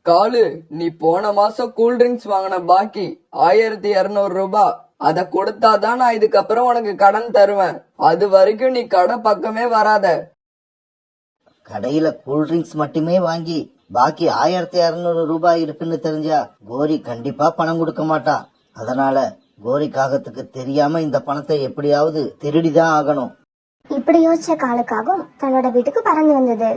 காலு, நீ போன மாசம் கூல் ட்ரிங்க்ஸ் வாங்கின பாக்கி 1200 ரூபாய். அத கொடுத்தாதான் நான் இதுக்கப்புறம் உனக்கு கடன் தருவேன். அது வரைக்கும் நீ கடை பக்கமே வராத. கடையில கூல்ட்ரிங்க்ஸ் மட்டுமே வாங்கி பாக்கி 1200 ரூபாய் இருக்குன்னு தெரிஞ்சா கோரி கண்டிப்பா பணம் கொடுக்க மாட்டா. அதனால கோரி காகத்துக்கு தெரியாம இந்த பணத்தை எப்படியாவது திருடிதான் ஆகணும். இப்படி யோசிச்ச காலுக்காகவும் தன்னோட வீட்டுக்கு பறந்து வந்தது.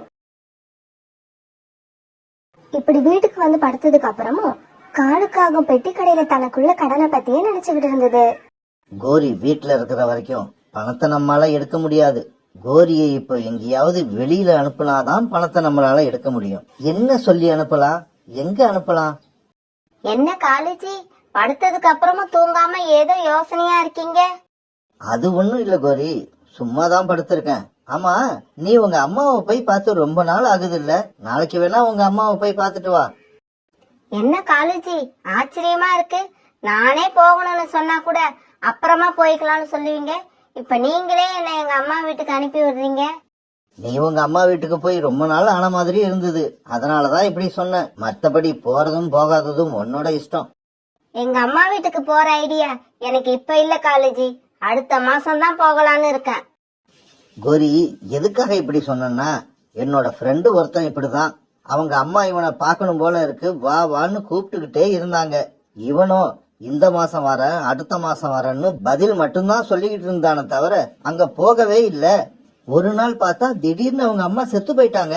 இப்படி வீட்டுக்கு வந்து படுத்ததுக்கு அப்புறமும் காலுக்காகவும் பெட்டி கடையில தனக்குள்ள கடனை பத்தியே நினைச்சுக்கிட்டு இருந்தது. கோரி வீட்டுல இருக்கிற வரைக்கும் பணத்தை நம்மளால எடுக்க முடியாது. கோரியை இப்ப எங்கேயாவது வெளியில அனுப்புனாதான் பணத்தை நம்மளால எடுக்க முடியும். என்ன சொல்லி அனுப்பலாம், எங்க அனுப்பலாம்? என்ன காலேஜி, படுத்ததுக்கு அப்புறமும் தூங்காம ஏதோ யோசனையா இருக்கீங்க? அது ஒண்ணும் இல்ல கோரி, சும்மாதான் படுத்திருக்கேன். ஆமா, நீ உங்க அம்மாவை போய் பார்த்து ரொம்ப நாள் ஆகுது இல்ல? நாளைக்கு வேணா உங்க அம்மாவை போய் பார்த்துட்டு வா. என்ன காலேஜி, ஆச்சரியமா இருக்கு. நானே போகணும்னு சொன்னா கூட அப்புறமா போய்க்கலாம்னு சொல்லுவீங்க. இப்ப நீங்களே என்ன எங்க அம்மா வீட்டுக்கு அனுப்பி விடுறீங்க. நீ உங்க அம்மா வீட்டுக்கு போய் ரொம்ப நாள் ஆன மாதிரி இருந்தது, அதனாலதான் இப்படி சொன்ன. மத்தபடி போறதும் போகாததும் உன்னோட இஷ்டம். எங்க அம்மா வீட்டுக்கு போற ஐடியா எனக்கு இப்ப இல்ல காலேஜி, அடுத்த மாசம் தான் போகலான்னு இருக்கேன். கோரி, எதுக்காக இப்படி சொன்னா, என்னோட ஃப்ரெண்டு ஒருத்தன் இப்படிதான். அவங்க அம்மா இவனை பார்க்கணும் போல இருக்கு, வா வான்னு கூப்பிட்டுக்கிட்டே இருந்தாங்க. இவனோ இந்த மாசம் வரேன், அடுத்த மாசம் வரேன்னு பதில் மட்டும்தான் சொல்லிக்கிட்டு இருந்தானே தவிர அங்க போகவே இல்ல. ஒரு நாள் பார்த்தா திடீர்னு அவங்க அம்மா செத்து போயிட்டாங்க.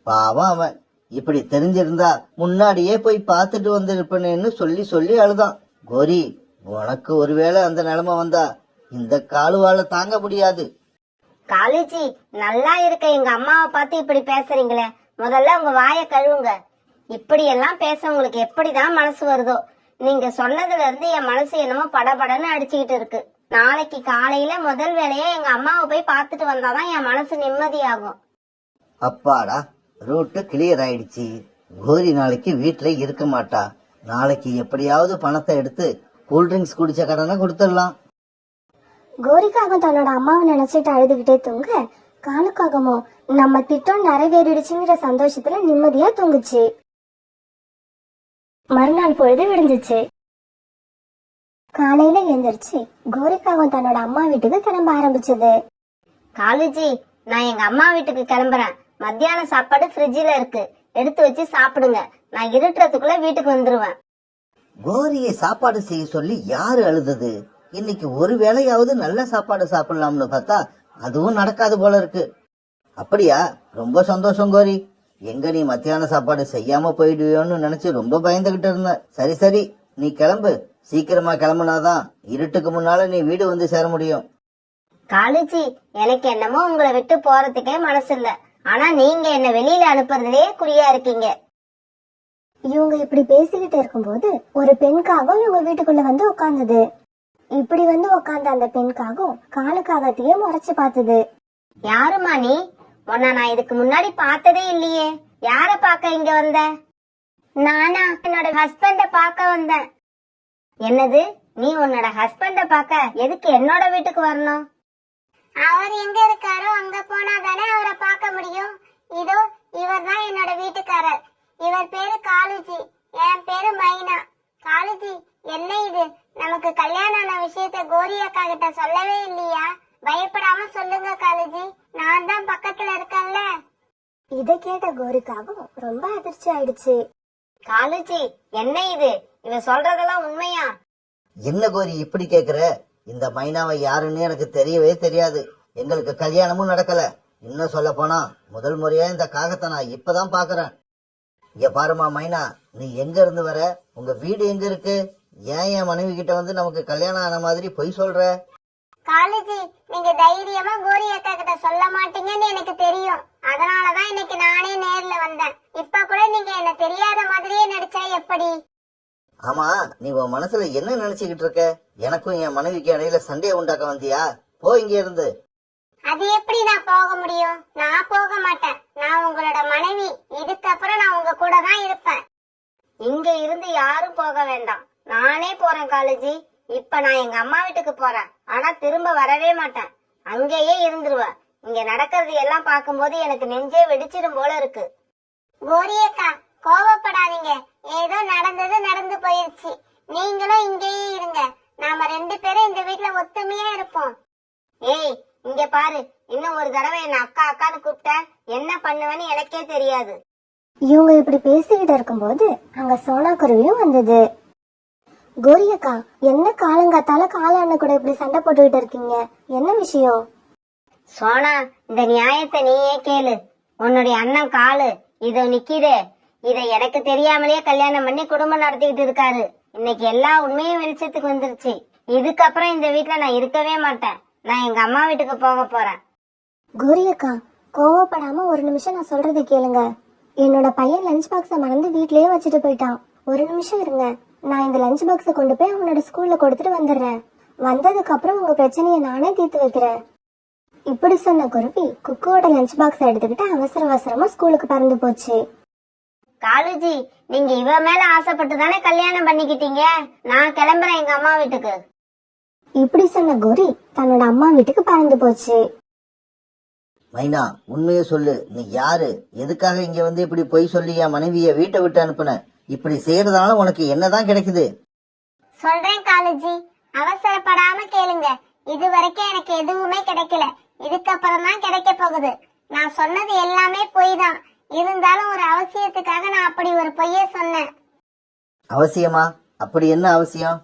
பாவம் அவன். இப்படி தெரிஞ்சிருந்தா முன்னாடியே போய் பார்த்துட்டு வந்திருப்பேன்னு சொல்லி சொல்லி அழுதான். கோரி, உனக்கு ஒருவேளை அந்த நிலைமை வந்தா இந்த காலுவால தாங்க முடியாது. காலேஜி, நல்லா இருக்க எங்க அம்மாவை பார்த்து இப்படி பேசுறீங்களே, முதல்ல உங்க வாயை கழுவுங்க. இப்படி எல்லாம் பேச உங்களுக்கு எப்படிதான் மனசு வருதோ? நீங்க சொன்னதுல இருந்து என் மனசு என்னமோ படபடன்னு அடிச்சுக்கிட்டு இருக்கு. நாளைக்கு காலையில முதல் வேலையா எங்க அம்மாவை போய் பார்த்துட்டு வந்தாதான் என் மனசு நிம்மதியாகும். அப்பாடா, ரூட்டு கிளியர் ஆயிடுச்சு. கோரி நாளைக்கு வீட்டுல இருக்க மாட்டா. நாளைக்கு எப்படியாவது பணத்தை எடுத்து கூல்ட்ரிங்க்ஸ் குடிச்ச கடனை கொடுத்துடலாம். கோரிக்காகவும் தன்னோட அம்மாவை நினைச்சிட்டு அழுதுகிட்டே தூங்க, காலுக்காகமும் நம்ம திட்டம் நிறைவேறிடுச்சுங்கிற சந்தோஷத்துல நிம்மதியா தூங்குச்சு. மறுநாள் பொழுது விடிஞ்சிச்சு. காலையில எழுந்திருச்சு கோரிக்காகவும் தன்னோட அம்மா வீட்டுக்கு கிளம்ப ஆரம்பிச்சது. காலேஜி, நான் எங்க அம்மா வீட்டுக்கு கிளம்புறேன். மத்தியான சாப்பாடு ஃப்ரிட்ஜில இருக்கு, எடுத்து வச்சு சாப்பிடுங்க. நான் இருட்டுறதுக்குள்ள வீட்டுக்கு வந்துருவேன். கோரியை சாப்பாடு செய்ய சொல்லி யாரு அழுதது? இன்னைக்கு ஒரு வேளையாவது நல்ல சாப்பாடு சாப்பிடலாம்னு பார்த்தா அதுவும் நடக்காது போல இருக்கு. அப்படியா? ரொம்ப சந்தோஷம் கோரி. எங்க நீ மத்தியான சாப்பாடு செய்யாம போயிடுவியோன்னு நினைச்சு ரொம்ப பயந்துகிட்டு இருந்த. சரி சரி, நீ கிளம்பு. சீக்கிரமா கிளம்புனாதான் இருட்டுக்கு முன்னால நீ வீடு வந்து சேர முடியும். காலேஜி, எனக்கு என்னமோ உங்களை விட்டு போறதுக்கே மனசு இல்ல. ஆனா நீங்க என்ன வெளியில அனுப்புறதுலயே குறியா இருக்கீங்க. இவங்க இப்படி பேசிக்கிட்டு இருக்கும்போது ஒரு பெண்காகவும் இவங்க வீட்டுக்குள்ள வந்து உட்கார்ந்தது. இப்படி வந்து உட்கார்ந்த அந்த பெண்காகவும் காலுக்காகத்தையே முறைச்சு பார்த்தது. யாருமா நீ? உன்ன நான் இதுக்கு முன்னாடி பார்த்ததே இல்லையே. யார பார்க்க இங்க வந்த? நானா என்னோட ஹஸ்பண்ட பார்க்க வந்தேன். என்னது, நீ உன்னோட ஹஸ்பண்ட பார்க்க எதுக்கு என்னோட வீட்டுக்கு வரணும்? அவர் எங்க இருக்காரோ அங்க போனா தானே அவரை பார்க்க முடியும். இதோ இவர் தான் என்னோட வீட்டுக்காரர். இவர் பேரு காலுஜி, என் பேரு மைனா. காலுஜி, என்ன இது, நமக்கு கல்யாணம் ஆன விஷயத்த கோரி அக்கா கிட்ட சொல்லவே இல்லையா? பயப்படாம சொல்லுங்க காலுஜி, நான் தான் பக்கத்துல இருக்கேன்ல. இத கேட்ட கோரிக்காவும் ரொம்ப அதிர்ச்சி ஆயிடுச்சு. காலுஜி, என்ன இது, இவ சொல்றதெல்லாம் உண்மையா? என்ன கோரி இப்படி கேக்குற? இந்த மைனாவை யாருன்னு எனக்கு தெரியவே தெரியாது. எங்களுக்கு கல்யாணமும் நடக்கல. இன்னும் சொல்ல போனா முதல் முறையா இந்த காகத்தை நான் இப்பதான் பாக்குறேன். இங்க பாருமா மைனா, நீ எங்க இருந்து வர? உங்க வீடு எங்க இருக்கு? ஏன் என் மனைவி கிட்ட வந்து நமக்கு கல்யாணம் ஆன மாதிரி பொய் சொல்ற? காலேஜி, நீங்க தைரியமா கோரி அக்கா கிட்ட சொல்ல மாட்டீங்கன்னு எனக்கு தெரியும். அதனாலதான் இன்னைக்கு நானே நேர்ல வந்தேன். இப்ப கூட நீங்க என்ன தெரியாத மாதிரியே நடிச்சா எப்படி? ஆமா, நீ உன் மனசுல என்ன நினைச்சுக்கிட்டு இருக்க? எனக்கும் என் மனைவிக்கு இடையில சண்டையை உண்டாக்க வந்தியா? போ இங்க இருந்து. அது எப்படி நான் போக முடியும்? நான் போக மாட்டேன். நான் உங்களோட மனைவி. இதுக்கப்புறம் நான் உங்க கூட தான் இருப்பேன். இங்க இருந்து யாரும் போக வேண்டாம், நானே போறேன் காலேஜி. இப்ப நான் எங்க அம்மா வீட்டுக்கு போறேன். ஆனா திரும்ப வரவே மாட்டேன், அங்கேயே இருந்துருவேன். இங்க நடக்கிறது எல்லாம் பார்க்கும்போது எனக்கு நெஞ்சே வெடிச்சிடும் போல இருக்கு. கோரியக்கா, கோவப்படாதீங்க. ஏதோ நடந்தது நடந்து போயிருச்சு. நீங்களும் இங்கேயே இருங்க. நாம 2 பேரும் இந்த வீட்ல ஒத்துமையா இருப்போம். ஏய், இங்க பாரு. இன்னும் ஒரு தடவை என்ன அக்கா அக்கான்னு கூப்பிட்ட என்ன பண்ணுவேன்னு எனக்கே தெரியாது. இவங்க இப்படி பேசிக்கிட்டு இருக்கும்போது அங்க சோனா குருவியும் வந்தது. கோரி அக்கா, என்ன காலங்காத்தால காளான கூட இப்படி சண்டை போட்டுக்கிட்டு இருக்கீங்க? என்ன விஷயம்? சோனா, இந்த நியாயத்தை நீயே கேளு. உன்னுடைய அண்ணன் காலு இதோ நிக்கிதே, இதை எனக்கு தெரியாமலேயே கல்யாணம் பண்ணி குடும்பம் நடத்திக்கிட்டு இருக்காரு. இன்னைக்கு எல்லா உண்மையும் வெளிச்சத்துக்கு வந்துருச்சு. இதுக்கப்புறம் இந்த வீட்ல நான் இருக்கவே மாட்டேன். நான் எங்க அம்மா வீட்டுக்கு போக போறேன். கோரி அக்கா, கோவப்படாம ஒரு நிமிஷம் நான் சொல்றதை கேளுங்க. என்னோட பையன் லஞ்ச் பாக்ஸ மறந்து வீட்லயே வச்சுட்டு போயிட்டான். ஒரு நிமிஷம் இருங்க. நான் இந்த லஞ்ச் பாக்ஸ கொண்டு போய் அவனோட ஸ்கூல்ல கொடுத்துட்டு வந்துடுறேன். வந்ததுக்கு அப்புறம் உங்க பிரச்சனையை நானே தீர்த்து வைக்கிறேன். இப்படி சொன்ன குருவி குக்குவோட லஞ்ச் பாக்ஸ் எடுத்துக்கிட்டு அவசர அவசரமா ஸ்கூலுக்கு பறந்து போச்சு. காலுஜி, நீங்க இவ மேல ஆசைப்பட்டு தானே கல்யாணம் பண்ணிக்கிட்டீங்க. நான் கிளம்புறேன் எங்க அம்மா வீட்டுக்கு. இப்படி சொன்ன கோரி தன்னோட அம்மா வீட்டுக்கு பறந்து போச்சு. மைனா, உண்மையை சொல்லு. நீ யாரு? எதுக்காக இங்க வந்து இப்படி பொய் சொல்லி என் மனைவிய வீட்டை விட்டு அனுப்புன? இப்படி செய்யறதுனால உனக்கு என்னதான் கிடைக்குது? சொல்றேன் காலுஜி, அவசரப்படாம கேளுங்க. இது வரைக்கும் எனக்கு எதுவுமே கிடைக்கல. இதுக்கப்புறம் தான் கிடைக்க போகுது. நான் சொன்னது எல்லாமே பொய் தான். இருந்தாலும் ஒரு அவசியத்துக்காக நான் அப்படி ஒரு பொய்ய சொன்னேன். அவசியமா? அப்படி என்ன அவசியம்?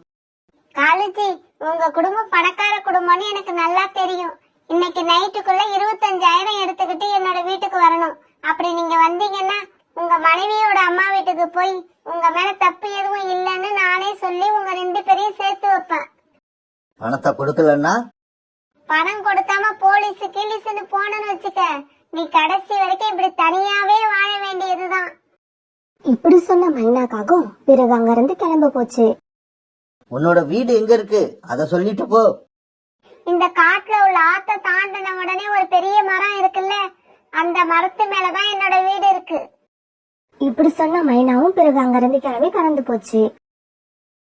காலுஜி, உங்க குடும்பம் பணக்கார குடும்பம்னு எனக்கு நல்லா தெரியும். இன்னைக்கு நைட்டுக்குள்ள 25,000 எடுத்துக்கிட்டு என்னோட வீட்டுக்கு வரணும். அப்படி நீங்க வந்தீங்கன்னா உங்க மனைவியோட அம்மா வீட்டுக்கு போய் உங்க மேல தப்பு எதுவும் இல்லைன்னு நானே சொல்லி உங்க 2 பேரையும் சேர்த்து வைப்பேன். பணத்தை கொடுக்கலன்னா? பணம் கொடுக்காம போலீஸ் கிளிஸ்னு போனன்னு வச்சுக்க, நீ கடைசி வரைக்கும் இப்படி தனியாவே வாழ வேண்டியதுதான். இப்படி சொன்ன மைனாக்காகவும் பிறகு அங்கிருந்து கிளம்ப போச்சு. உன்னோட வீடு எங்க இருக்கு? அத சொல்லிட்டு போ. இந்த காட்டுல உள்ள ஆத்த தாண்டின உடனே ஒரு பெரிய மரம் இருக்குல்ல, அந்த மரத்து மேலதான் என்னோட வீடு இருக்கு. இப்படி சொன்ன மைனாவும் பிறகு அங்கிருந்து கிளம்பி பறந்து போச்சு.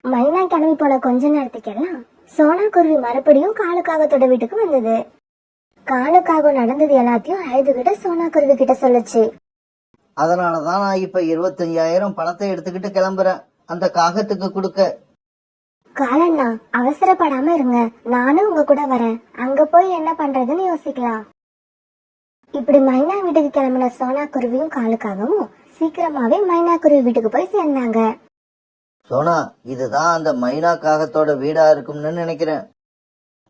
மைனா கிளம்பி போன கொஞ்ச நேரத்துக்கெல்லாம் சோனா குருவி மறுபடியும் காலுக்காகத்தோட வீட்டுக்கு வந்தது. காலுக்காக நடந்தது எல்லாத்தையும் அழுதுகிட்ட சோனா குருவி கிட்ட சொல்லுச்சு. அதனாலதான் நான் இப்ப 25,000 பணத்தை எடுத்துக்கிட்டு கிளம்புறேன் அந்த காகத்துக்கு கொடுக்க. காலண்ணா, அவசரப்படாம இருங்க. நானும் உங்க கூட வரேன். அங்க போய் என்ன பண்றதுன்னு யோசிக்கலாம். இப்படி மைனா வீட்டுக்கு கிளம்பின சோனா குருவியும் காலுக்காகவும் சீக்கிரமாவே மைனா குருவி வீட்டுக்கு போய் சேர்ந்தாங்க. சோனா, இதுதான் அந்த மைனா காகத்தோட வீடா இருக்கும்னு நினைக்கிறேன்.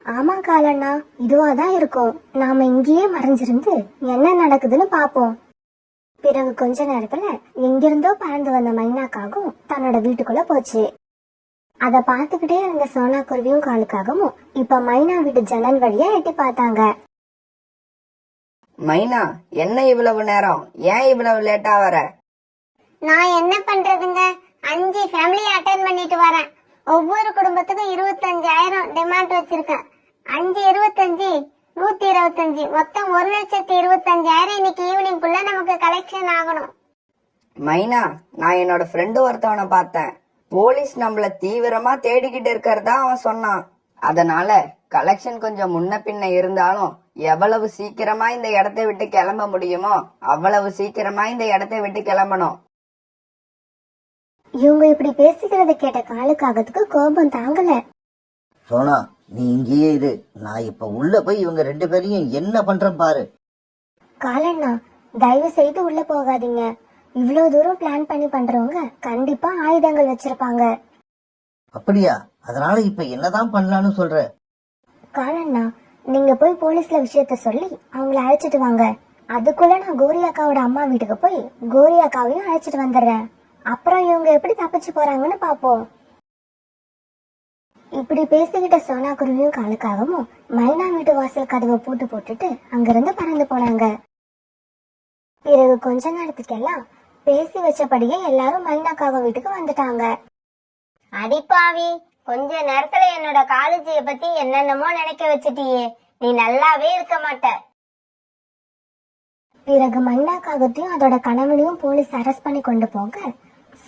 ஆமா காலண்ணா, இதுவாதான் இருக்கும். நாம இங்கேயே மறைஞ்சிருந்து என்ன நடக்குதுன்னு பாப்போம். பிறகு கொஞ்ச நேரத்துல எங்கிருந்தோ பறந்து வந்த மைனாக்காகவும் தன்னோட வீட்டுக்குள்ள போச்சு. அத பாத்துக்கிட்டே இருந்த சோனா குருவியும் காலுக்காகவும் இப்ப மைனா வீட்டு ஜன்னல் வழியா எட்டி பார்த்தாங்க. மைனா, என்ன இவ்வளவு நேரம்? ஏன் இவ்வளவு லேட்டா வர? நான் என்ன பண்றதுங்க, 5 ஃபேமிலி அட்டெண்ட் பண்ணிட்டு வரேன். ஒவ்வொரு குடும்பத்துக்கும் 25,000 டிமாண்ட் வச்சிருக்கேன். 5 25 125, மொத்தம் 1,25,000 இன்னைக்கு ஈவினிங் குள்ள நமக்கு கலெக்ஷன் ஆகணும். மைனா, நான் என்னோட ஃப்ரெண்டு ஒருத்தவனை பார்த்தேன். போலீஸ் நம்மள தீவிரமா தேடிக்கிட்டு இருக்கிறதா அவன் சொன்னான். அதனால கலெக்ஷன் கொஞ்சம் முன்ன பின்ன இருந்தாலும் எவ்வளவு சீக்கிரமா இந்த இடத்தை விட்டு கிளம்ப முடியுமோ அவ்வளவு சீக்கிரமா இந்த இடத்தை விட்டு கிளம்பணும். இவங்க இப்படி பேசிக்கிறத கேட்ட காலுக்காகத்துக்கு கோபம் தாங்கல. சோனா, நீ இங்கேயே இரு. நான் இப்ப உள்ள போய் இவங்க 2 பேரையும் என்ன பண்றேன் பாரு. காலண்ணா, தயவு செய்து உள்ள போகாதீங்க. இவ்வளவு தூரம் பிளான் பண்ணி பண்றவங்க கண்டிப்பா ஆயுதங்கள் வச்சிருப்பாங்க. அப்படியா? அதனால இப்ப என்னதான் பண்ணலான்னு சொல்ற? காலண்ணா, நீங்க போய் போலீஸ்ல விஷயத்த சொல்லி அவங்கள அழைச்சிட்டு வாங்க. அதுக்குள்ள நான் கோரி அக்காவோட அம்மா வீட்டுக்கு போய் கோரி அக்காவையும் அழைச்சிட்டு வந்துடுறேன். அப்புறம் இவங்க எப்படி தப்பிச்சு போறாங்கன்னு பாப்போம். இப்படி பேசிக்கிட்ட சோனா குருவியும் காலுக்காகவும் மைனா வீட்டு வாசல் கதவை பூட்டு போட்டுட்டு அங்கிருந்து பறந்து போனாங்க. பிறகு கொஞ்ச நேரத்துக்கெல்லாம் பேசி வச்சபடியே எல்லாரும் மைனாக்காக வீட்டுக்கு வந்துட்டாங்க. அடிப்பாவி, கொஞ்ச நேரத்துல என்னோட காலேஜிய பத்தி என்னென்னமோ நினைக்க வச்சிட்டியே. நீ நல்லாவே இருக்க மாட்ட. பிறகு மைனாக்காகத்தையும் அதோட கணவனையும் போலீஸ் அரெஸ்ட் பண்ணி கொண்டு போக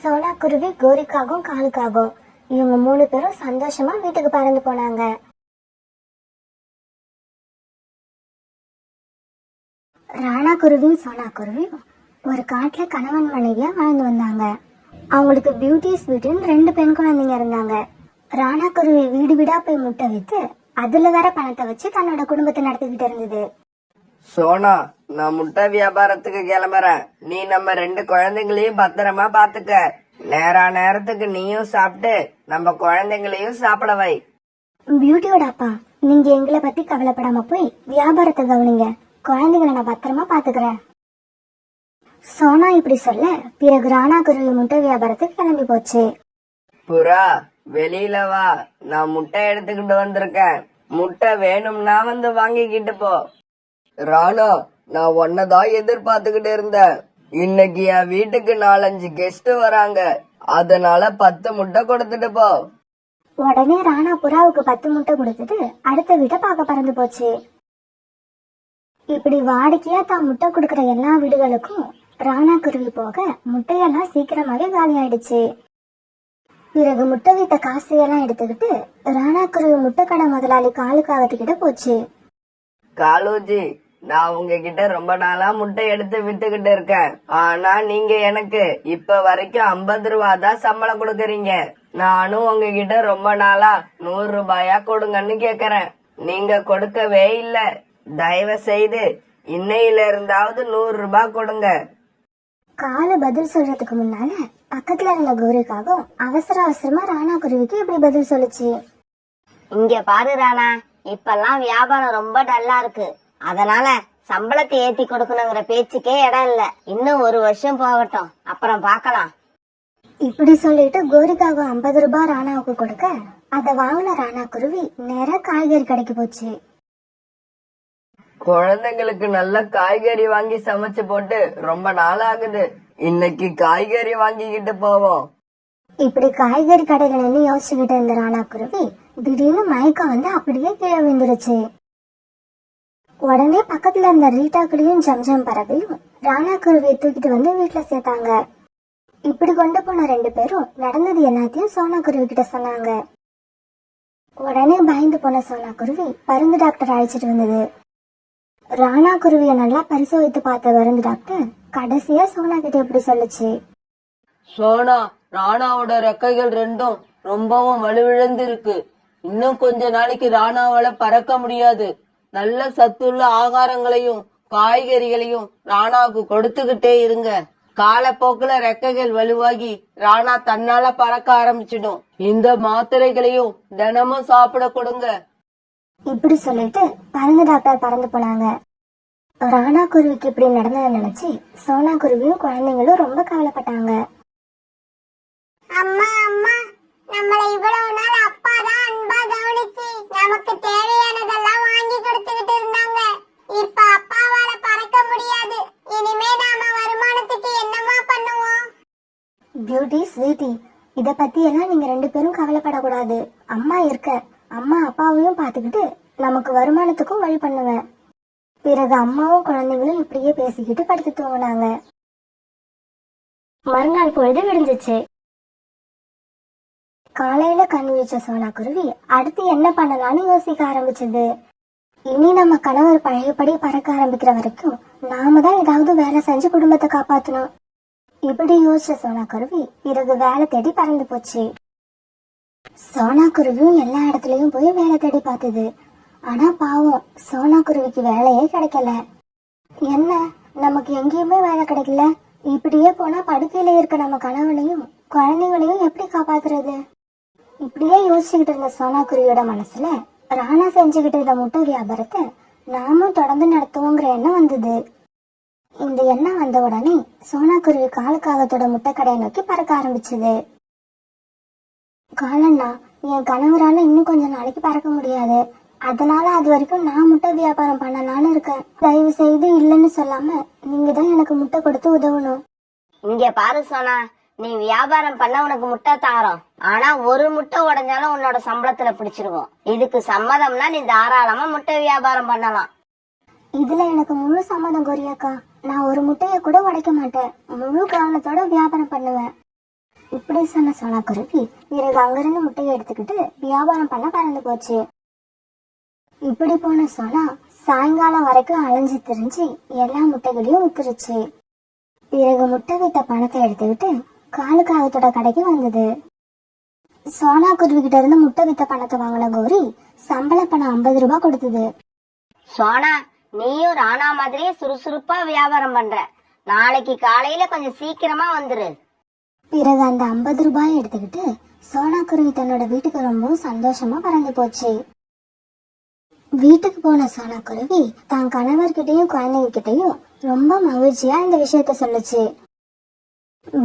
சோனா குருவி கோரிக்காகவும் காலுக்காகவும் இவங்க 3 பேரும் சந்தோஷமா வீட்டுக்கு பறந்து போனாங்க. ராணா குருவியும் சோனா குருவியும் ஒரு காட்டுல கணவன் மனைவியா வாழ்ந்து வந்தாங்க. அவங்களுக்கு பியூட்டி ஸ்வீட்னு 2 பெண் குழந்தைங்க இருந்தாங்க. ராணா குருவி வீடு வீடா போய் முட்டை வித்து அதுல வர பணத்தை வச்சு தன்னோட குடும்பத்தை நடத்திக்கிட்டு இருந்தது. சோனா, நான் முட்டை வியாபாரத்துக்கு கிளம்புறேன். நீ நம்ம 2 குழந்தைங்களையும் பத்திரமா பாத்துக்க. நேரத்துக்கு நீயும் சாப்பிட்டு நம்ம குழந்தைங்களையும் சாப்பிட வை. பியூட்டியோட அப்பா, நீங்க எங்களை பத்தி கவலைப்படாம போய் வியாபாரத்தை கவனிங்க. குழந்தைங்களை நான் பத்திரமா பாத்துக்கிறேன். சோனா இப்படி சொல்ல பிறகு ராணா குருவி முட்டை வியாபாரத்துக்கு கிளம்பி போச்சு. புறா, வெளியில வா. நான் முட்டை எடுத்துக்கிட்டு வந்திருக்கேன். முட்டை வேணும்னா வந்து வாங்கிக்கிட்டு போ. ராணா, நான் உன்னதான் எதிர்பார்த்துக்கிட்டு இருந்தேன். இன்னைக்கு என் வீட்டுக்கு 4-5 கெஸ்ட் வராங்க. அதனால 10 முட்டை கொடுத்துட்டு போ. உடனே ராணா புறாவுக்கு 10 முட்டை கொடுத்துட்டு அடுத்த வீட்டை பார்க்க பறந்து போச்சு. இப்படி வாடிக்கையா தான் முட்டை கொடுக்கற எல்லா வீடுகளுக்கும் ராணா குருவி போக முட்டையெல்லாம் சீக்கிரமாவே காலி ஆயிடுச்சு. பிறகு முட்டை வீட்ட காசையெல்லாம் எடுத்துக்கிட்டு ராணா குருவி முட்டை கடை முதலாளி காலுக்காகத்துக்கிட்ட போச்சு. காலோஜி, நான் உங்ககிட்ட ரொம்ப நாளா முட்டை எடுத்து வித்துக்கிட்டு இருக்கேன். ஆனா நீங்க எனக்கு இப்ப வரைக்கும் 50 ரூபா தான் சம்பளம் கொடுக்கறீங்க. நானும் உங்ககிட்ட ரொம்ப நாளா 100 ரூபாயா கொடுங்கன்னு கேக்குறேன். நீங்க கொடுக்கவே இல்ல. தயவு செய்து இன்னையில இருந்தாவது 100 ரூபாய் கொடுங்க. காலு பதில் சொல்றதுக்கு முன்னால பக்கத்துல இருந்த கோரிக்காகவும் அவசர அவசரமா ராணா குருவிக்கு இப்படி பதில் சொல்லுச்சு. இங்க பாரு ராணா, இப்பெல்லாம் வியாபாரம் ரொம்ப டல்லா இருக்கு. அதனால சம்பளத்தை ஏத்தி கொடுக்கணுங்கிற பேச்சுக்கே இடம் இல்ல. இன்னும் 1 வருஷம் போகட்டும், அப்புறம் பாக்கலாம். இப்படி சொல்லிட்டு கோரிக்காக 50 ரூபாய் ராணாவுக்கு கொடுக்க அத வாங்கின ராணா குருவி நேரா காய்கறி கடைக்கு போச்சு. குழந்தைங்களுக்கு நல்ல காய்கறி வாங்கி சமைச்சு போட்டு ரொம்ப நாள் ஆகுது. இன்னைக்கு காய்கறி வாங்கிக்கிட்டு போவோம். இப்படி காய்கறி கடையில நின்று யோசிச்சுக்கிட்டு இருந்த ராணா குருவி திடீர்னு மயக்கம் வந்து அப்படியே கீழே விழுந்துருச்சு. உடனே பக்கத்துல இருந்த ரீட்டாக்குடியும் ஜம்ஜம் பறவையும் ராணா குருவியை தூக்கிட்டு வந்து வீட்டுல சேர்த்தாங்க. இப்படி கொண்டு போன 2 பேரும் நடந்தது எல்லாத்தையும் சோனா குருவி கிட்ட சொன்னாங்க. உடனே பயந்து போன சோனா குருவி பருந்து டாக்டர் அழைச்சிட்டு வந்தது. ராணா குருவிய நல்லா பரிசோதித்து பார்த்த மருந்து டாக்டர் கடைசியா சோனா கிட்ட இப்படி சொல்லுச்சு. சோனா, ராணாவோட ரெக்கைகள் 2ம் ரொம்பவும் வலுவிழந்து இருக்கு. இன்னும் கொஞ்ச நாளைக்கு ராணாவால பறக்க முடியாது. நல்ல சத்துள்ள ஆகாரங்களையும் காய்கறிகளையும் ராணாவுக்கு கொடுத்துக்கிட்டே இருங்க. காலப்போக்குல ரெக்கைகள் வலுவாகி ராணா தன்னால பறக்க ஆரம்பிச்சிடும். இந்த மாத்திரைகளையும் தினமும் சாப்பிட கொடுங்க. இப்படி சொல்லிட்டு பருந்து டாக்டர் பறந்து போனாங்க. ராணா குருவிக்கு இப்படி நடந்ததை நினைச்சு சோனா குருவியும் குழந்தைங்களும் ரொம்ப கவலைப்பட்டாங்க. அம்மா அம்மா, நம்மள இவ்வளவு நாள் அப்பா தான் அன்பா கவனிச்சு நமக்கு தேவையானதெல்லாம் வாங்கி கொடுத்துக்கிட்டு இருந்தாங்க. இப்ப அப்பாவால பறக்க முடியாது. இனிமே நாம வருமானத்துக்கு என்னமா பண்ணுவோம்? பியூட்டி ஸ்வீட்டி, இத பத்தி எல்லாம் நீங்க 2 பேரும் கவலைப்படக்கூடாது. அம்மா இருக்க. அம்மா அப்பாவையும் பாத்துக்கிட்டு நமக்கு வருமானத்துக்கும் வழி பண்ணுவேன். பிறகு அம்மாவும் குழந்தைங்களும் இப்படியே பேசிக்கிட்டு படுத்து தூங்கினாங்க. மறுநாள் பொழுது விடிஞ்சிச்சு. காலையில கண் விழிச்ச சோனா குருவி அடுத்து என்ன பண்ணலாம்னு யோசிக்க ஆரம்பிச்சது. இனி நம்ம கணவர் பழையபடி பறக்க ஆரம்பிக்கிற வரைக்கும் நாம தான் ஏதாவது வேலை செஞ்சு குடும்பத்தை காப்பாத்தணும். இப்படி யோசிச்ச சோனா குருவி பிறகு வேலை தேடி பறந்து போச்சு. சோனா குருவியும் எல்லா இடத்துலயும் போய் வேலை தேடி பார்த்தது. ஆனா பாவம், சோனா குருவிக்கு வேலையே கிடைக்கல. என்ன, நமக்கு எங்கேயுமே வேலை கிடைக்கல. இப்படியே போனா படுக்கையில இருக்க நம்ம கணவனையும் குழந்தைங்களையும் எப்படி காப்பாத்துறது? இப்படியே யோசிச்சுக்கிட்டு இருந்த சோனா குருவியோட மனசுல ராணா செஞ்சுக்கிட்டு இருந்த முட்டை வியாபாரத்தை நாமும் தொடர்ந்து நடத்துவோங்கிற எண்ணம் வந்தது. இந்த எண்ணம் வந்த உடனே சோனா குருவி காலுக்காகத்தோட முட்டை கடையை நோக்கி பறக்க ஆரம்பிச்சது. காலண்ணா, என் கணவரால இன்னும் கொஞ்ச நாளைக்கு பறக்க முடியாது. அதனால அது வரைக்கும் நான் முட்டை வியாபாரம் பண்ணலான்னு இருக்கேன். தயவு செய்து இல்லைன்னு சொல்லாம நீங்க தான் எனக்கு முட்டை கொடுத்து உதவணும். இங்க பாரு சோனா, நீ வியாபாரம் பண்ண உனக்கு முட்டை தாரோம். ஆனா ஒரு முட்டை உடைஞ்சாலும் உன்னோட சம்பளத்துல பிடிச்சிருவோம். இதுக்கு சம்மதம்னா நீ தாராளமா முட்டை வியாபாரம் பண்ணலாம். இதுல எனக்கு முழு சம்மதம் கோரியாக்கா. நான் ஒரு முட்டைய கூட உடைக்க மாட்டேன். முழு கவனத்தோட வியாபாரம் பண்ணுவேன். இப்படி சொன்ன சோனா குருவி பிறகு அங்கிருந்து முட்டையை எடுத்துக்கிட்டு வியாபாரம் பண்ண பறந்து போச்சு. இப்படி போன சோனா சாயங்காலம் வரைக்கும் அலைஞ்சு திரிஞ்சு எல்லா முட்டைகளையும் வித்துருச்சு. பிறகு முட்டை வித்த பணத்தை எடுத்துக்கிட்டு காலுக்காகத்தோட கடைக்கு வந்தது. சோனா குருவி கிட்ட இருந்து முட்டை வித்த பணத்தை வாங்கின கௌரி சம்பள பணம் 50 ரூபாய் கொடுத்தது. சோனா, நீயும் ராணா மாதிரியே சுறுசுறுப்பா வியாபாரம் பண்ற. நாளைக்கு காலையில கொஞ்சம் சீக்கிரமா வந்துரு. பிறகு அந்த 50 ரூபாயை எடுத்துக்கிட்டு சோனா குருவி தன்னோட வீட்டுக்கு ரொம்ப சந்தோஷமா பறந்து போச்சு. வீட்டுக்கு போன சோனா குருவி தான் கணவர்கிட்டயும் குழந்தைங்க கிட்டயும் ரொம்ப மகிழ்ச்சியா இந்த விஷயத்த சொல்லுச்சு.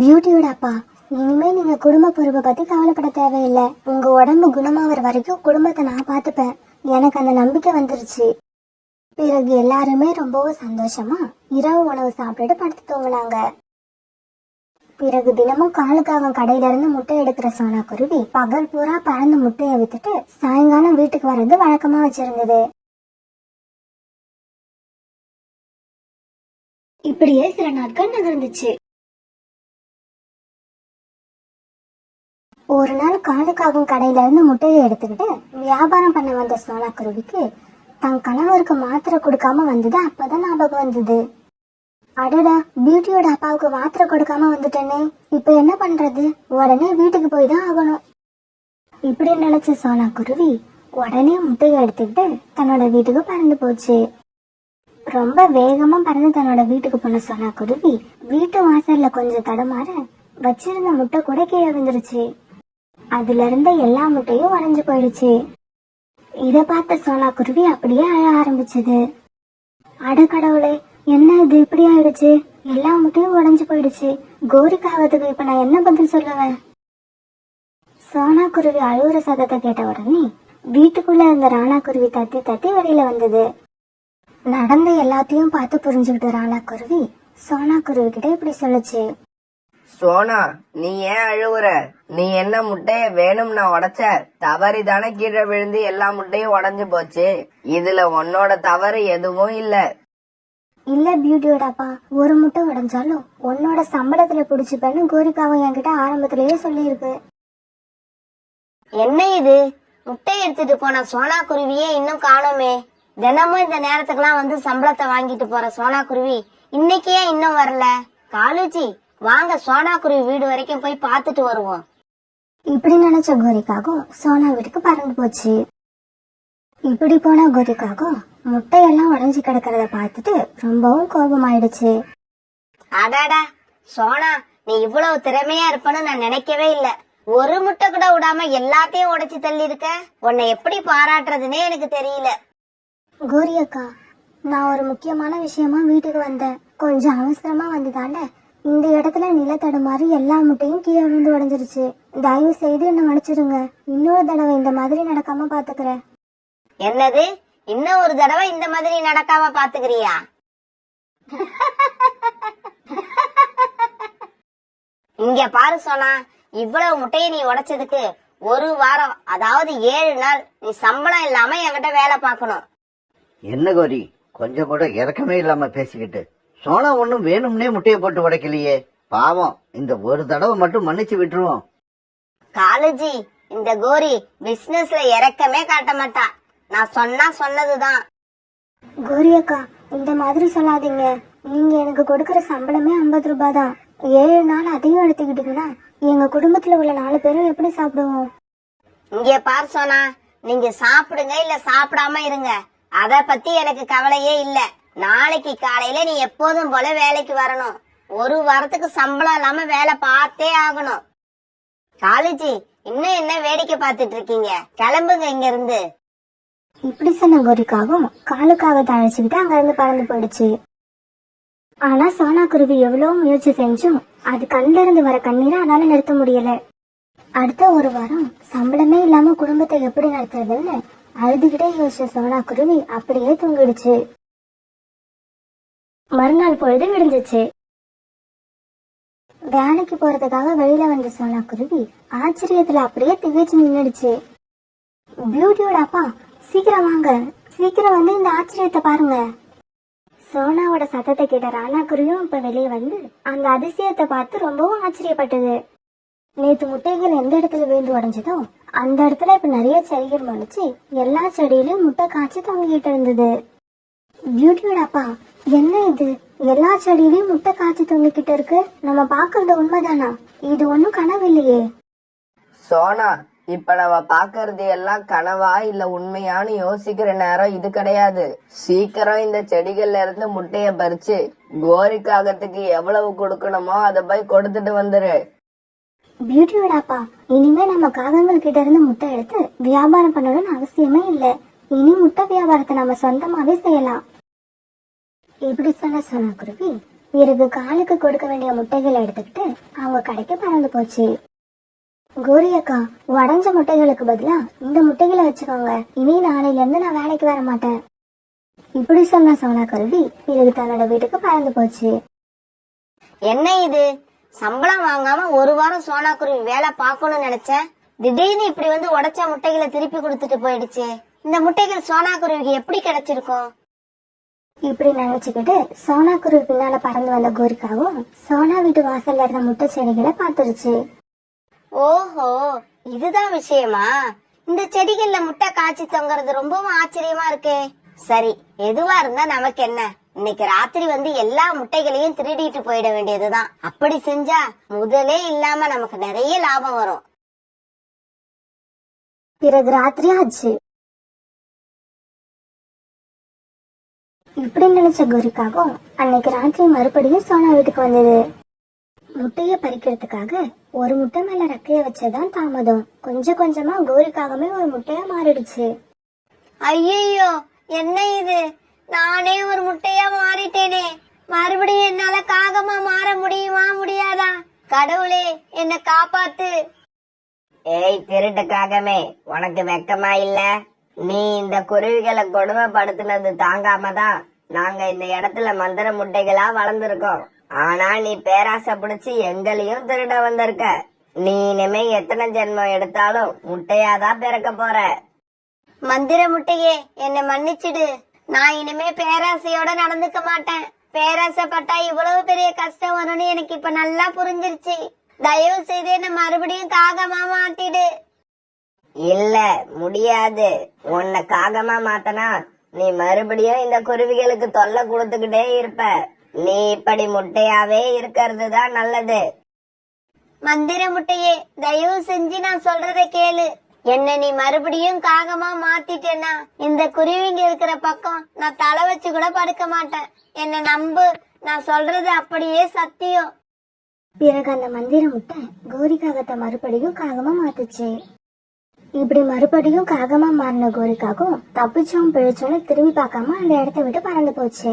பியூட்டியோட அப்பா, இனிமே நீங்க குடும்ப பொறுப்பை பத்தி கவலைப்பட தேவையில்லை. உங்க உடம்பு குணமாகற வரைக்கும் குடும்பத்தை நான் பாத்துப்பேன். எனக்கு அந்த நம்பிக்கை வந்துருச்சு. பிறகு எல்லாருமே ரொம்பவும் சந்தோஷமா இரவு உணவு சாப்பிட்டுட்டு படுத்து தூங்கினாங்க. பிறகு தினமும் காலுக்காக கடையில இருந்து முட்டை எடுக்கிற சோனா குருவி பகல் பூரா பறந்து முட்டையை வித்துட்டு சாயங்காலம் வீட்டுக்கு வர்றது வழக்கமா வச்சிருந்தது. இப்படியே சில நாட்கள் நகர்ந்துச்சு. ஒரு நாள் காலுக்காகவும் கடையில இருந்து முட்டையை எடுத்துக்கிட்டு வியாபாரம் பண்ண வந்த சோனா குருவிக்கு தன் கணவருக்கு மாத்திரை கொடுக்காம வந்தது அப்பதான் ஞாபகம் வந்தது. அடடா, பியூட்டியோட அப்பாவுக்கு மாத்திரை கொடுக்காம வந்துட்டேனே, இப்ப என்ன பண்றது? உடனே வீட்டுக்கு போய் தான் ஆகணும். இப்படி நினைச்ச சோனா குருவி உடனே முட்டையை எடுத்துக்கிட்டு தன்னோட வீட்டுக்கு பறந்து போச்சு. ரொம்ப வேகமா பறந்து தன்னோட வீட்டுக்கு போன சோனா குருவி வீட்டு வாசல்ல கொஞ்சம் தடுமாற வச்சிருந்த முட்டை கூட கீழே விழுந்துருச்சு. அதுல இருந்த எல்லா முட்டையும் உடைஞ்சு போயிடுச்சு. இத பார்த்த சோனா குருவி அப்படியே அழ ஆரம்பிச்சது. அட கடவுளே, என்ன இது இப்படி ஆயிடுச்சு? எல்லா முட்டையும் உடைஞ்சு போயிடுச்சு. கோரிக்காகத்துக்கு இப்ப நான் என்ன பதில் சொல்லுவேன்? சோனா குருவி அழுகுற சத்தத்தை கேட்ட உடனே வீட்டுக்குள்ள இருந்த ராணா குருவி தத்தி தத்தி வெளியில வந்தது. நடந்த எல்லாத்தையும் பார்த்து புரிஞ்சுக்கிட்ட ராணா குருவி சோனா குருவி கிட்ட இப்படி சொல்லுச்சு. சோனா, நீ ஏன் அழுவுற? நீ என்ன முட்டைய வேணும்னா உடைச்ச? தவறிதானே கீழே விழுந்து எல்லா முட்டையும் உடைஞ்சு போச்சு. இதுல உன்னோட தவறு எதுவும் இல்ல. இல்ல பியூட்டியோட அப்பா, ஒரு முட்டை உடைஞ்சாலும் உன்னோட சம்பளத்துல புடிச்சுப்பேன்னு கோரிக்காவை என்கிட்ட ஆரம்பத்திலேயே சொல்லியிருக்கு. என்ன இது? முட்டை எடுத்துட்டு போன சோனா குருவியே இன்னும் காணோமே. தினமும் இந்த நேரத்துக்குலாம் வந்து சம்பளத்தை வாங்கிட்டு போற சோனா குருவி இன்னைக்கு ஏன் இன்னும் வரல? காலுஜி, வாங்க சோனா குருவி வீடு வரைக்கும் போய் பார்த்துட்டு வருவோம். இப்படி நினைச்ச கோரிக்காகும் சோனா வீட்டுக்கு பறந்து போச்சு. இப்படி போன கோரிக்காகும் முட்டையெல்லாம் உடைஞ்சு கிடக்கிறத பார்த்துட்டு ரொம்பவும் கோபமாயிடுச்சு. அடாடா சோனா, நீ இவ்வளவு திறமையா இருப்பன்னு நான் நினைக்கவே இல்ல. ஒரு முட்டை கூட விடாம எல்லாத்தையும் உடைச்சு தள்ளி இருக்க. உன்னை எப்படி பாராட்டுறதுன்னே எனக்கு தெரியல. கோரி அக்கா, நான் ஒரு முக்கியமான விஷயமா வீட்டுக்கு வந்தேன். கொஞ்சம் அவசரமா வந்துதாண்ட இந்த இடத்துல நிலத்தடுமாறி எல்லா முட்டையும் கீழே விழுந்து உடைஞ்சிருச்சு. தயவு செய்து என்ன மன்னிச்சிடுங்க. இன்னொரு தடவை இந்த மாதிரி நடக்காம பாத்துக்கிறேன். என்னது? இன்னும் ஒரு தடவை இந்த மாதிரி நடக்காம பாத்துக்கிறியா? இங்க பாரு சோனா, இவ்வளவு முட்டையை நீ உடைச்சதுக்கு ஒரு வாரம், அதாவது 7 நாள் நீ சம்பளம் இல்லாம என்கிட்ட வேலை பார்க்கணும். என்ன கோரி, கொஞ்சம் கூட இறக்கமே இல்லாம பேசிக்கிட்டு. சோனா ஒண்ணும் வேணும்னே முட்டையை போட்டு உடைக்கலையே. பாவம், இந்த ஒரு தடவை மட்டும் மன்னிச்சு விட்டுருவோம். காலேஜி, இந்த கோரி பிசினஸ்ல இறக்கமே காட்ட மாட்டா. நான் சொன்னா சொன்னதுதான். கோரி அக்கா, இந்த மாதிரி சொல்லாதீங்க. நீங்க எனக்கு கொடுக்கற சம்பளமே 50 ரூபாய் தான். 7 நாள் அதையும் எடுத்துக்கிட்டீங்கன்னா எங்க குடும்பத்துல உள்ள 4 பேரும் எப்படி சாப்பிடுவோம்? இங்க பார் சோனா, நீங்க சாப்பிடுங்க இல்ல சாப்பிடாம இருங்க, அத பத்தி எனக்கு கவலையே இல்ல. நாளைக்கு காலையில நீ எப்போதும் போல வேலைக்கு வரணும். ஒரு வாரத்துக்கு சம்பளம் இல்லாம வேலை பார்த்தே ஆகணும். காலேஜி, இன்னும் என்ன வேடிக்கை பார்த்துட்டு இருக்கீங்க? கிளம்புங்க இங்க இருந்து. இப்படி சொன்ன கோரிக்காகவும் காலுக்காக தழைச்சுக்கிட்டு அங்க இருந்து பறந்து போயிடுச்சு. ஆனா சோனா குருவி எவ்வளவு முயற்சி செஞ்சும் அது கண்ல இருந்து வர கண்ணீரை அதால நிறுத்த முடியல. அடுத்த ஒரு வாரம் சம்பளமே இல்லாம குடும்பத்தை எப்படி நடத்துறதுன்னு அழுதுகிட்டே யோசிச்ச சோனா குருவி அப்படியே தூங்கிடுச்சு. மறுநாள் பொழுது விடிஞ்சிச்சு. வேலைக்கு போறதுக்காக வெளியில வந்த சோனா குருவி ஆச்சரியத்துல அப்படியே திகைச்சு நின்னுடுச்சு. பியூட்டியோட அப்பா, சீக்கிரம் வாங்க, சீக்கிரம் வந்து இந்த ஆச்சரியத்தை பாருங்க. சோனாவோட சத்தத்தை கேட்ட ராணா குருவியும் இப்ப வெளியே வந்து அந்த அதிசயத்தை பார்த்து ரொம்பவும் ஆச்சரியப்பட்டது. நேத்து முட்டைகள் எந்த இடத்துல விழுந்து உடைஞ்சதோ அந்த இடத்துல இப்ப நிறைய செடிகள் முளைச்சு எல்லா செடியிலும் முட்டை காய்ச்சி தொங்கிட்டு இருந்தது. பியூட்டியோட அப்பா, என்ன இது? எல்லா செடியிலயும் முட்டை காய்ச்சி தொங்கிக்கிட்டு இருக்கு. நம்ம பாக்குறது உண்மைதானா? இது ஒண்ணும் கனவு இல்லையே. சோனா, இப்ப நம்ம பாக்குறது எல்லாம் கனவா இல்ல உண்மையான்னு யோசிக்கிற நேரம் இது கிடையாது. சீக்கிரம் இந்த செடிகள்ல இருந்து முட்டைய பறிச்சு கோரி காகத்துக்கு எவ்வளவு கொடுக்கணுமோ அதை போய் கொடுத்துட்டு வந்துரு. பியூட்டியோடாப்பா, இனிமே நம்ம காகங்கள் கிட்ட இருந்து முட்டை எடுத்து வியாபாரம் பண்ணணும்னு அவசியமே இல்ல. இனி முட்டை வியாபாரத்தை நம்ம சொந்தமாவே செய்யலாம். இப்படி சொன்ன சோனாக்குருவி பிறகு காலுக்கு கொடுக்க வேண்டிய முட்டைகளை எடுத்துக்கிட்டு அவங்க கடைக்கு பறந்து போச்சு. கோரி அக்கா, உடஞ்ச முட்டைகளுக்கு பதிலா இந்த முட்டைகளை வச்சுக்கோங்க. இனி நாளையில இருந்து நான் வேலைக்கு வர மாட்டேன். இப்படி சொன்ன சோனாக்குருவி பிறகு தன்னோட வீட்டுக்கு பறந்து போச்சு. என்ன இது, சம்பளம் வாங்காம ஒரு வாரம் சோனாக்குருவி வேலை பார்க்கணும்னு நினைச்சேன். திடீர்னு இப்படி வந்து உடைச்ச முட்டைகளை திருப்பி கொடுத்துட்டு போயிடுச்சு. இந்த முட்டைகள் சோனாக்குருவிக்கு எப்படி கிடைச்சிருக்கும்? இப்படி நினைச்சுக்கிட்டு சோனாக்குருவி பின்னால பறந்து வந்த கோரிக்காவும் சோனா வீட்டு வாசல்ல இருந்த முட்டை செடிகளை பாத்துருச்சு. ஓஹோ, இதுதான் விஷயமா? இந்த செடிகள்ல முட்டை காய்ச்சி தொங்குறது ரொம்பவும் ஆச்சரியமா இருக்கே. சரி, எதுவா இருந்தா நமக்கு என்ன, இன்னைக்கு ராத்திரி வந்து எல்லா முட்டைகளையும் திருடிட்டு போயிட வேண்டியதுதான். அப்படி செஞ்சா முதலே இல்லாம நமக்கு நிறைய லாபம் வரும். பிறகு ராத்திரி ஆச்சு. இப்படி நினைச்ச கோரிக்காவும் அன்னைக்கு ராத்திரி மறுபடியும் சோனா வீட்டுக்கு வந்தது. முட்டைய பறிக்கிறதுக்காக ஒரு முட்டை மேல ரெக்கைய வச்சதான் தாமதம். கொஞ்சம் கொஞ்சமா கோரிக்காகமே ஒரு முட்டையா மாறிடுச்சு. ஐயோ, என்ன இது, நானே ஒரு முட்டையா மாறிட்டேனே. மறுபடியும் என்னால காகமா மாற முடியுமா முடியாதா? கடவுளே, என்ன காப்பாத்து. ஏய் திருட்டு காகமே, உனக்கு வெக்கமா இல்ல? நீ இந்த குருவிகளை கொடுமைப்படுத்தினது தாங்காம தான் நாங்க இந்த இடத்துல மந்திர முட்டைகளா வளர்ந்துருக்கோம். ஆனா நீ பேராசை பிடிச்சு எங்களையும் திருட வந்திருக்க. நீ இனிமே எத்தனை ஜென்மம் எடுத்தாலும் முட்டையாதான் பிறக்க போற. மந்திர முட்டையே, என்னை மன்னிச்சிடு. நான் இனிமே பேராசையோட நடந்துக்க மாட்டேன். பேராசைப்பட்டா இவ்வளவு பெரிய கஷ்டம் வரும்னு எனக்கு இப்ப நல்லா புரிஞ்சிருச்சு. தயவு செய்து என்ன மறுபடியும் காகமா மாத்திடு. இல்ல, முடியாது. உன்னை காகமா மாத்தனா நீ மறுபடியும் இந்த குருவிகளுக்கு தொல்லை கொடுத்துக்கிட்டே இருப்ப. நீ இப்படி முட்டையாவே இருக்கிறது தான் நல்லது. மந்திர முட்டையே, தயவு செஞ்சு நான் சொல்றத கேளு. என்ன நீ மறுபடியும் காகமா மாத்திட்டேன்னா இந்த குருவிங்க இருக்கிற பக்கம் நான் தலை வச்சு கூட படுக்க மாட்டேன். என்ன நம்பு, நான் சொல்றது அப்படியே சத்தியம். பிறகு அந்த மந்திர முட்டை கோரிக்காகத்தை மறுபடியும் காகமா மாத்துச்சு. இப்படி மறுபடியும் காகமா மாறின கோரிக்காகும் தப்பிச்சோம் பிழைச்சோன்னு திரும்பி பார்க்காம அந்த இடத்த விட்டு பறந்து போச்சு.